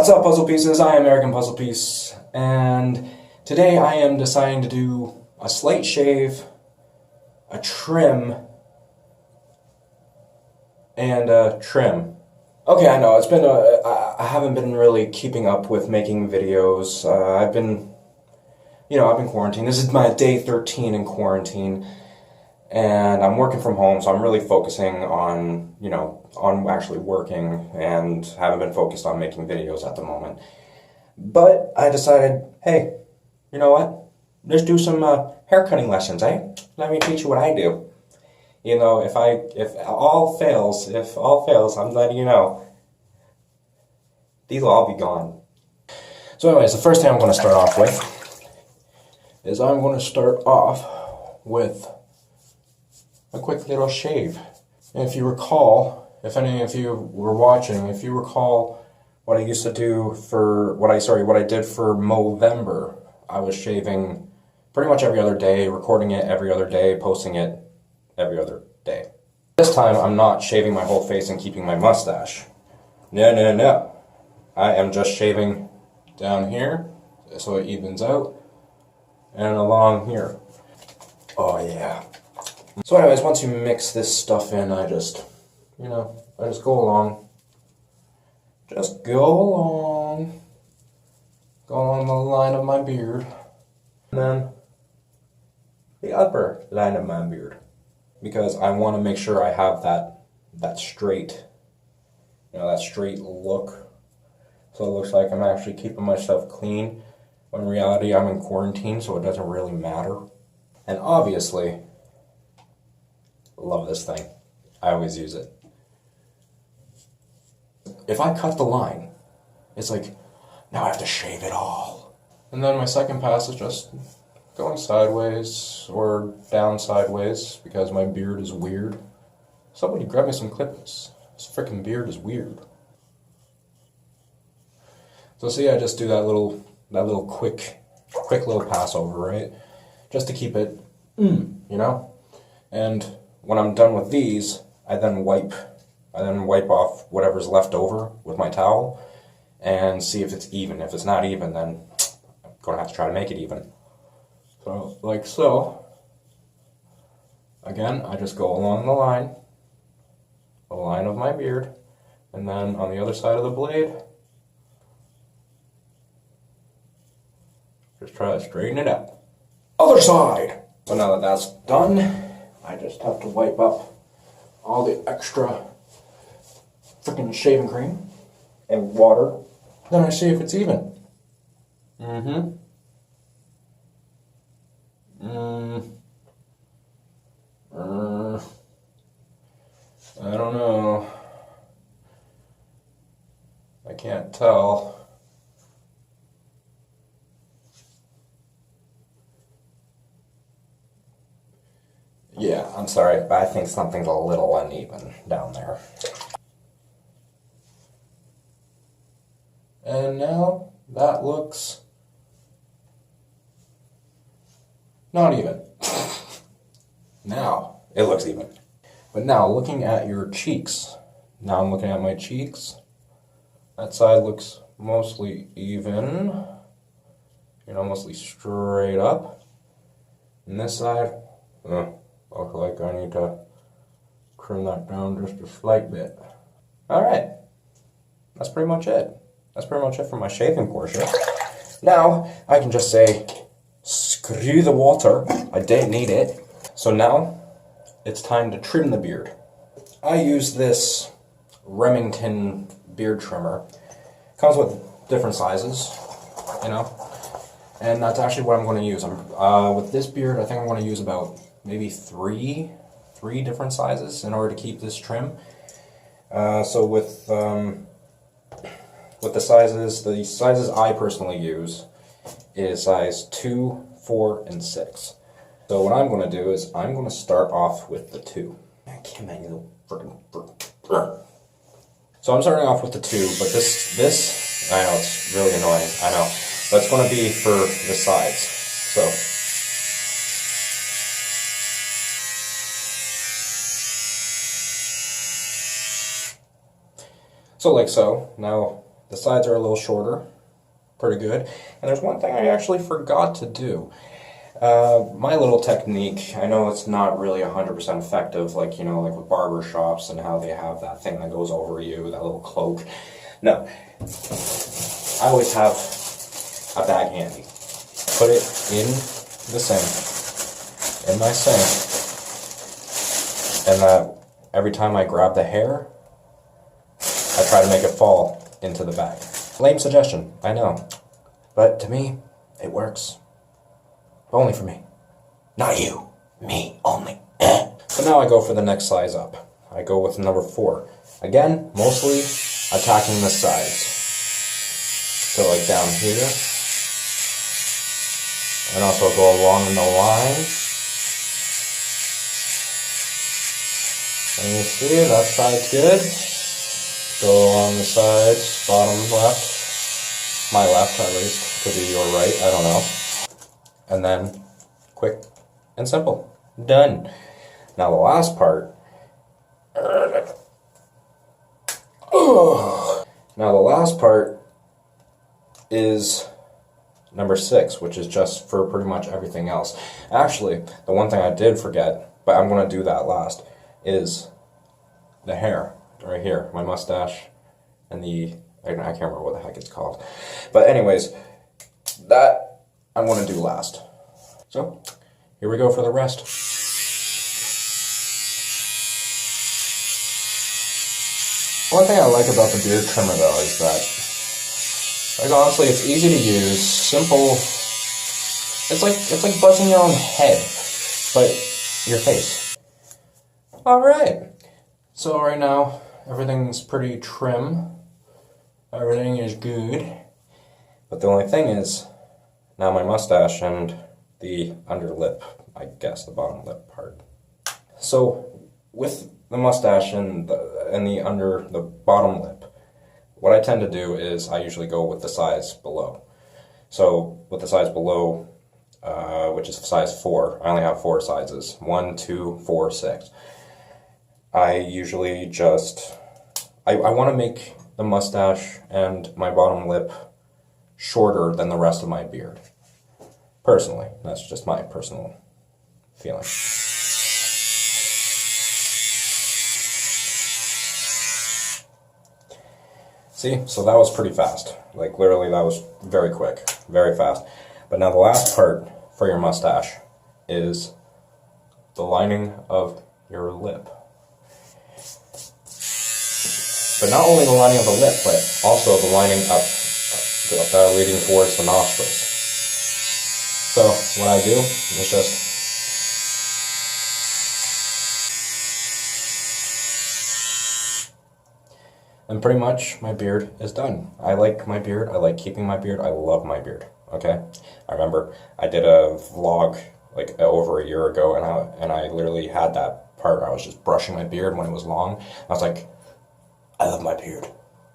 What's up, puzzle pieces? I am ArrogantPuzzlePiece, and today I am deciding to do a slight shave, a trim, and a trim. Okay, I know, it's been I haven't been really keeping up with making videos. I've been quarantined. This is my day 13 in quarantine, and I'm working from home, so I'm really focusing on, on actually working, and haven't been focused on making videos at the moment. But I decided, hey, you know what? Let's do some hair cutting lessons, eh? Let me teach you what I do. You know, if all fails, I'm letting you know, these will all be gone. So anyways, the first thing I'm going to start off with is I'm going to start off with a quick little shave. And if you recall, if any of you were watching, if you recall what I used to do for, what I did for Movember, I was shaving pretty much every other day, recording it every other day, posting it every other day. This time, I'm not shaving my whole face and keeping my mustache. No. I am just shaving down here, so it evens out, and along here. Oh yeah. So anyways, once you mix this stuff in, I just go along. Just go along the line of my beard. And then the upper line of my beard. Because I want to make sure I have that straight, that straight look. So it looks like I'm actually keeping myself clean, when in reality I'm in quarantine, so it doesn't really matter. And obviously, love this thing. I always use it. If I cut the line, it's like, now I have to shave it all. And then my second pass is just going sideways or down sideways because my beard is weird. Somebody grab me some clippers. This freaking beard is weird. So see, I just do that little quick little pass over, right? Just to keep it, And when I'm done with these, I then wipe off whatever's left over with my towel and see if it's even. If it's not even, then I'm gonna have to try to make it even. So, like so. Again, I just go along the line of my beard, and then on the other side of the blade, just try to straighten it out. Other side! So now that that's done, I just have to wipe up all the extra freaking shaving cream and water. Then I see if it's even. I don't know. I can't tell. Yeah, I'm sorry, but I think something's a little uneven down there. And now that looks not even. Now it looks even. But now looking at your cheeks, now I'm looking at my cheeks. That side looks mostly even, mostly straight up. And this side, look like I need to trim that down just a slight bit. Alright, that's pretty much it. That's pretty much it for my shaving portion. Now, I can just say, screw the water, I don't need it. So now, it's time to trim the beard. I use this Remington beard trimmer. Comes with different sizes, and that's actually what I'm going to use. With this beard, I think I'm going to use about maybe three different sizes in order to keep this trim. So with the sizes I personally use is size 2, 4, and 6. So what I'm going to do is I'm going to start off with the 2. I can't make it freaking. So I'm starting off with the 2, but this I know it's really annoying. I know, but it's going to be for the sides. So like so. Now The sides are a little shorter. Pretty good. And there's one thing I actually forgot to do. My little technique, I know it's not really 100% effective, like, you know, like with barber shops and how they have that thing that goes over you, that little cloak. No. I always have a bag handy. Put it in the sink, in my sink, and every time I grab the hair, I try to make it fall into the bag. Lame suggestion, I know, but to me, it works. Only for me. Not you. Me only. So now I go for the next size up. I go with number 4. Again, mostly attacking the sides. So like down here. And also go along the line. And you see, that side's good. Go along the sides, bottom left. My left, at least. Could be your right, I don't know. And then, quick and simple. Done. Now the last part. Now the last part is number 6, which is just for pretty much everything else. Actually, the one thing I did forget, but I'm going to do that last, is the hair. Right here. My mustache and I can't remember what the heck it's called. But anyways, that I'm going to do last. So, here we go for the rest. One thing I like about the beard trimmer though is that, like, honestly, it's easy to use, simple. It's like buzzing your own head, but your face. Alright. So right now, everything's pretty trim. Everything is good. But the only thing is, now my mustache and the underlip, I guess, the bottom lip part. So, with the mustache and the bottom lip, what I tend to do is I usually go with the size below. So, with the size below, which is size 4, I only have 4 sizes. 1, 2, 4, 6. I usually just, I want to make the mustache and my bottom lip shorter than the rest of my beard. Personally, that's just my personal feeling. See, so that was pretty fast. Like literally that was very quick, very fast. But now the last part for your mustache is the lining of your lip. But not only the lining of the lip, but also the lining up, leading towards the nostrils. So what I do is just and pretty much my beard is done. I like my beard. I like keeping my beard. I love my beard. Okay, I remember I did a vlog like over a year ago, and I literally had that part where I was just brushing my beard when it was long. I was like, I love my beard,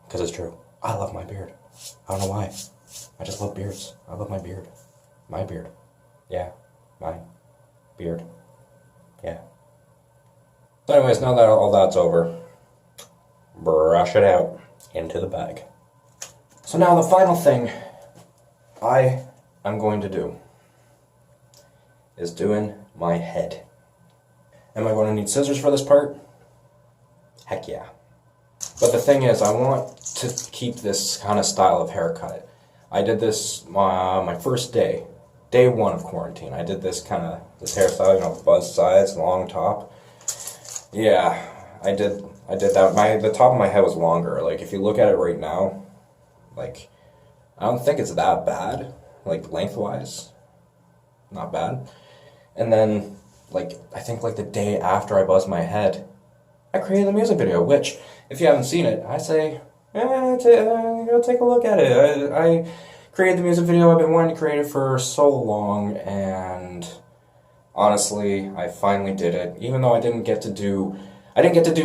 because it's true. I love my beard. I don't know why. I just love beards. I love my beard. My beard. Yeah, my beard. Yeah. So anyways, now that all that's over, brush it out into the bag. So now the final thing I am going to do is doing my head. Am I going to need scissors for this part? Heck yeah. But the thing is, I want to keep this kind of style of haircut. I did this my first day 1 of quarantine. I did this hairstyle, you know, buzz sides, long top. Yeah, I did that. The top of my head was longer. Like, if you look at it right now, like, I don't think it's that bad. Like, lengthwise, not bad. And then, like, I think like the day after I buzzed my head, I created a music video, which, if you haven't seen it, I say, go take a look at it. I created the music video. I've been wanting to create it for so long, and honestly, I finally did it. Even though I didn't get to do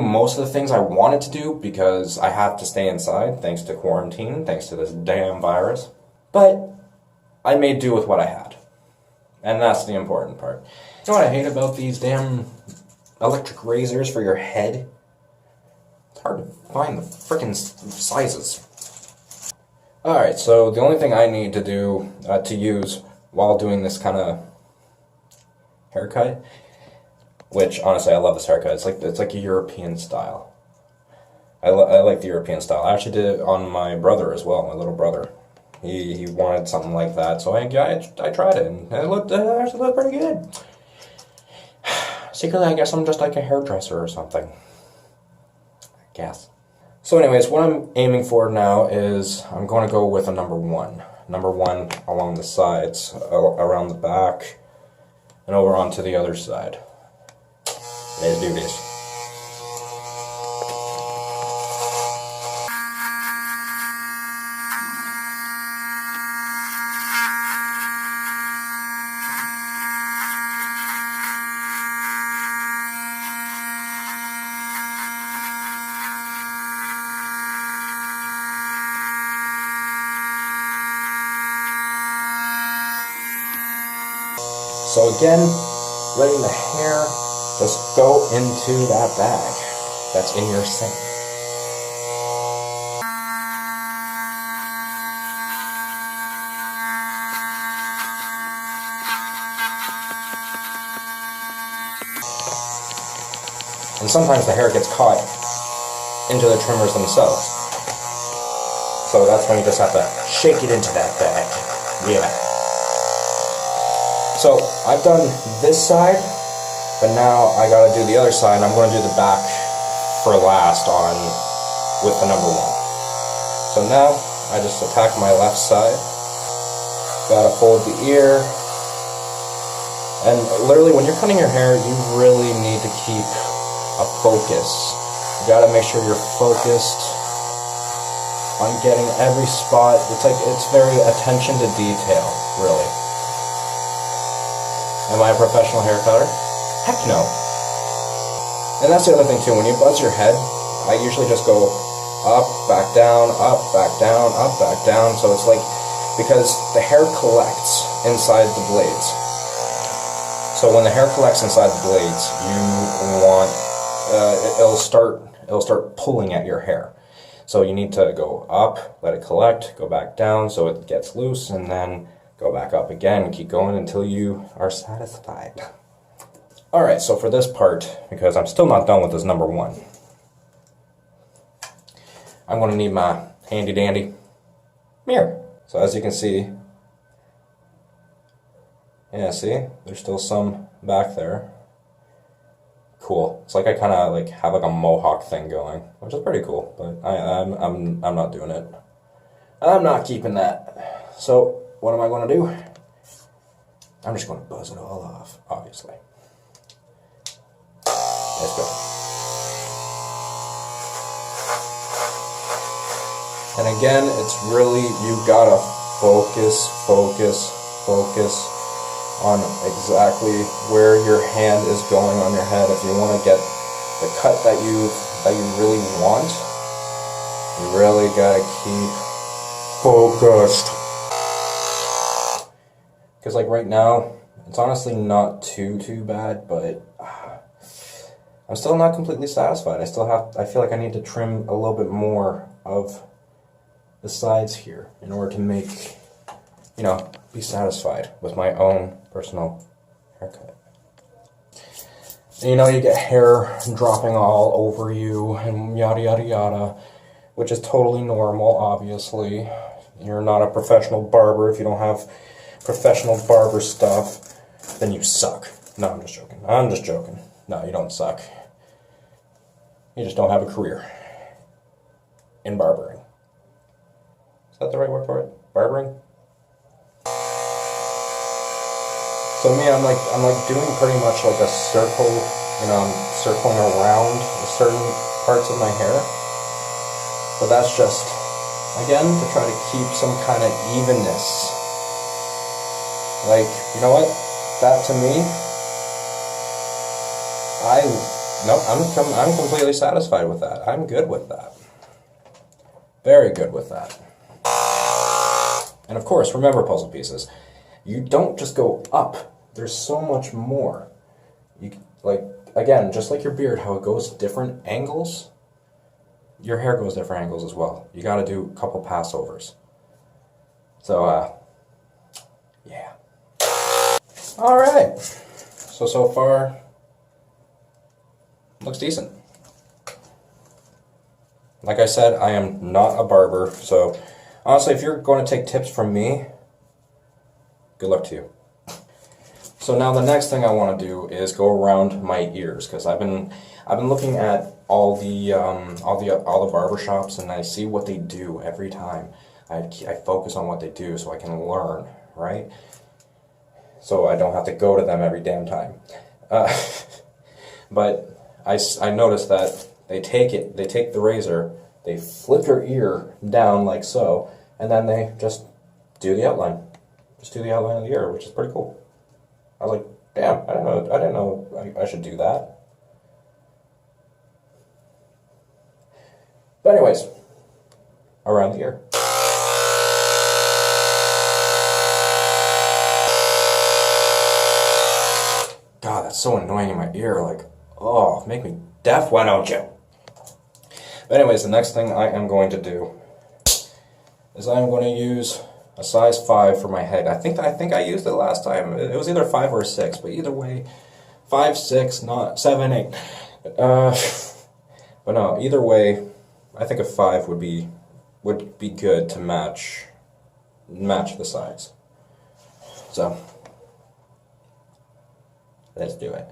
most of the things I wanted to do because I have to stay inside thanks to quarantine, thanks to this damn virus. But I made do with what I had. And that's the important part. You know what I hate about these damn electric razors for your head? It's hard to find the frickin' sizes. Alright, so the only thing I need to do, to use while doing this kind of haircut, which honestly I love this haircut, it's like a European style. I like the European style. I actually did it on my brother as well, my little brother. He wanted something like that, so I tried it, and it actually looked pretty good. Secretly, I guess I'm just like a hairdresser or something. I guess. So anyways, what I'm aiming for now is I'm going to go with a number 1. Number 1 along the sides, around the back, and over onto the other side. Let's do this. So again, letting the hair just go into that bag that's in your sink. And sometimes the hair gets caught into the trimmers themselves. So that's when you just have to shake it into that bag. Yeah. So I've done this side, but now I gotta do the other side, and I'm gonna do the back for last on with the number 1. So now I just attack my left side, gotta fold the ear, and literally when you're cutting your hair, you really need to keep a focus. You gotta make sure you're focused on getting every spot. It's very attention to detail, really. Am I a professional hair cutter? Heck no. And that's the other thing too, when you buzz your head, I usually just go up, back down, up, back down, up, back down. So it's like, because the hair collects inside the blades. So when the hair collects inside the blades, you want, it'll start pulling at your hair. So you need to go up, let it collect, go back down so it gets loose, and then go back up again and keep going until you are satisfied. Alright, so for this part, because I'm still not done with this number 1, I'm going to need my handy dandy mirror. So as you can see, yeah, see? There's still some back there. Cool. It's like I kind of like have like a mohawk thing going, which is pretty cool, but I'm not doing it. I'm not keeping that. So what am I going to do? I'm just going to buzz it all off, obviously. Let's go. And again, it's really, you gotta focus on exactly where your hand is going on your head. If you want to get the cut that you really want, you really gotta keep focused. Because like right now, it's honestly not too bad, but I'm still not completely satisfied. I feel like I need to trim a little bit more of the sides here in order to make, you know, be satisfied with my own personal haircut. And, you know, you get hair dropping all over you and yada yada yada, which is totally normal, obviously. You're not a professional barber. If you don't have professional barber stuff, then you suck. No, I'm just joking. No, you don't suck. You just don't have a career in barbering. Is that the right word for it? Barbering? So me, I'm like doing pretty much like a circle, you know, I'm circling around certain parts of my hair. But that's just, again, to try to keep some kind of evenness. Like, you know what? That to me, I'm completely satisfied with that. I'm good with that. Very good with that. And of course, remember, puzzle pieces, you don't just go up. There's so much more. You like, again, just like your beard, how it goes different angles, your hair goes different angles as well. You got to do a couple passovers. So, yeah. Alright. So far, looks decent. Like I said, I am not a barber, so honestly, if you're going to take tips from me, good luck to you. So now the next thing I want to do is go around my ears, because I've been looking at all the barber shops, and I see what they do every time. I focus on what they do so I can learn, right? So I don't have to go to them every damn time. But I noticed that they take the razor, they flip your ear down like so, and then they just do the outline. Just do the outline of the ear, which is pretty cool. I was like, damn, I didn't know I should do that. But anyways, around the ear. God, that's so annoying in my ear, like, oh, make me deaf, why don't you? But anyways, the next thing I am going to do is I'm going to use a size 5 for my head. I think I used it last time. It was either 5 or 6, but either way, 5, 6, not 7, 8. But no, either way, I think a 5 would be good to match the sides. So let's do it.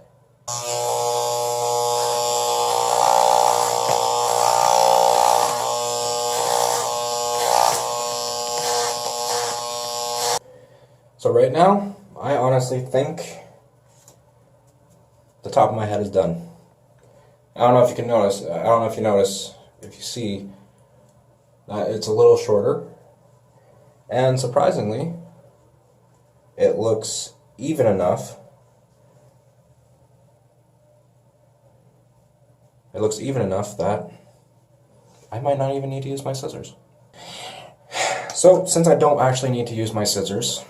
So right now, I honestly think the top of my head is done. I don't know if you can notice, if you see, that it's a little shorter. And surprisingly, it looks even enough. It looks even enough that I might not even need to use my scissors. So, since I don't actually need to use my scissors,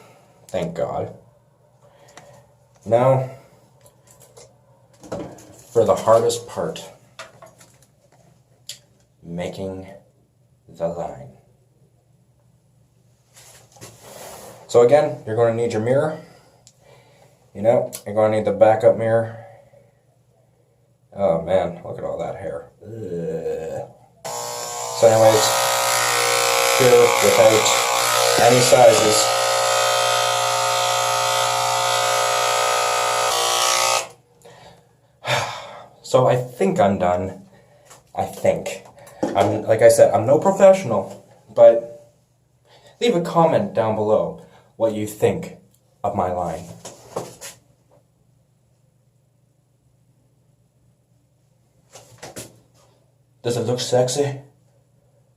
thank God. Now, for the hardest part, making the line. So again, you're going to need your mirror. You know, you're going to need the backup mirror. Oh man, look at all that hair. Ugh. So anyways, here without any sizes. So I think I'm done. I think. Like I said, I'm no professional, but leave a comment down below what you think of my line. Does it look sexy?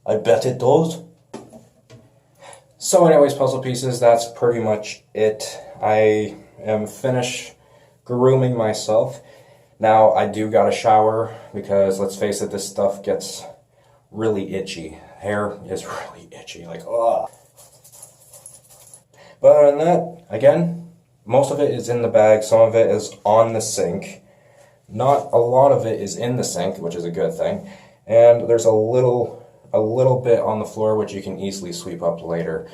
I bet it does. So anyways, puzzle pieces, that's pretty much it. I am finished grooming myself. Now I do gotta shower because let's face it, this stuff gets really itchy. Hair is really itchy, like ugh. But other than that, again, most of it is in the bag, some of it is on the sink. Not a lot of it is in the sink, which is a good thing. And there's a little bit on the floor which you can easily sweep up later.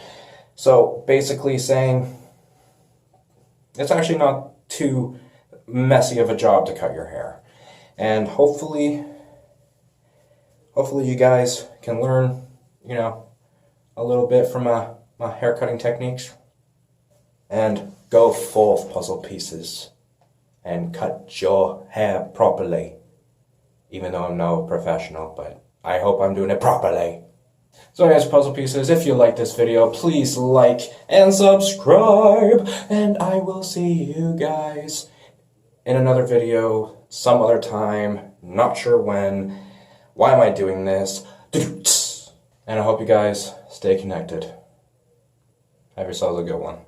So basically saying it's actually not too messy of a job to cut your hair. And hopefully you guys can learn, you know, a little bit from my hair cutting techniques. And go full puzzle pieces and cut your hair properly. Even though I'm no professional, but I hope I'm doing it properly. So anyways, puzzle pieces, if you like this video, please like and subscribe. And I will see you guys in another video some other time. Not sure when. Why am I doing this? And I hope you guys stay connected. Have yourselves a good one.